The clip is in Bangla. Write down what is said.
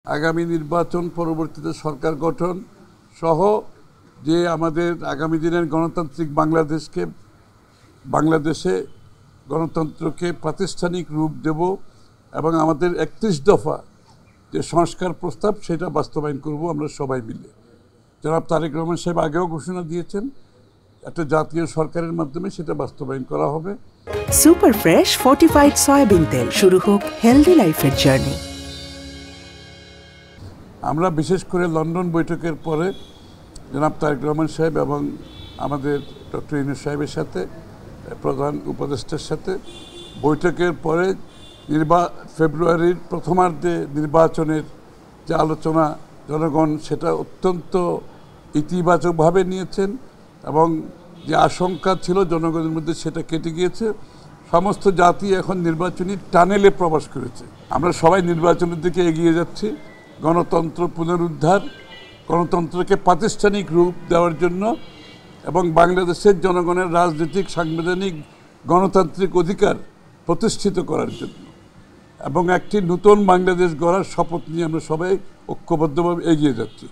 আগামী নির্বাচন, পরবর্তীতে সরকার গঠন সহ যে আমাদের আগামী দিনের গণতান্ত্রিক বাংলাদেশে গণতন্ত্রকে প্রাতিষ্ঠানিক রূপ দেব এবং আমাদের ৩১ দফা যে সংস্কার প্রস্তাব সেটা বাস্তবায়ন করব আমরা সবাই মিলে। জনাব তারেক রহমান সাহেব আগেও ঘোষণা দিয়েছেন একটা জাতীয় সরকারের মাধ্যমে সেটা বাস্তবায়ন করা হবে। সুপার ফ্রেশ ফর্টিফাইড সয়াবিন তেল, শুরু হোক হেলদি লাইফের জার্নি। আমরা বিশেষ করে লন্ডন বৈঠকের পরে জনাব তারেক রহমান সাহেব এবং আমাদের ডক্টর ইউনূস সাহেবের সাথে, প্রধান উপদেষ্টার সাথে বৈঠকের পরে ফেব্রুয়ারির প্রথমার্ধে নির্বাচনের যে আলোচনা জনগণ সেটা অত্যন্ত ইতিবাচকভাবে নিয়েছেন এবং যে আশঙ্কা ছিল জনগণের মধ্যে সেটা কেটে গিয়েছে। সমস্ত জাতি এখন নির্বাচনী টানেলে প্রবেশ করেছে। আমরা সবাই নির্বাচনের দিকে এগিয়ে যাচ্ছি। গণতন্ত্র পুনরুদ্ধার, গণতন্ত্রকে প্রাতিষ্ঠানিক রূপ দেওয়ার জন্য এবং বাংলাদেশের জনগণের রাজনৈতিক, সাংবিধানিক, গণতান্ত্রিক অধিকার প্রতিষ্ঠিত করার জন্য এবং একটি নতুন বাংলাদেশ গড়ার শপথ নিয়ে আমরা সবাই ঐক্যবদ্ধভাবে এগিয়ে যাচ্ছি।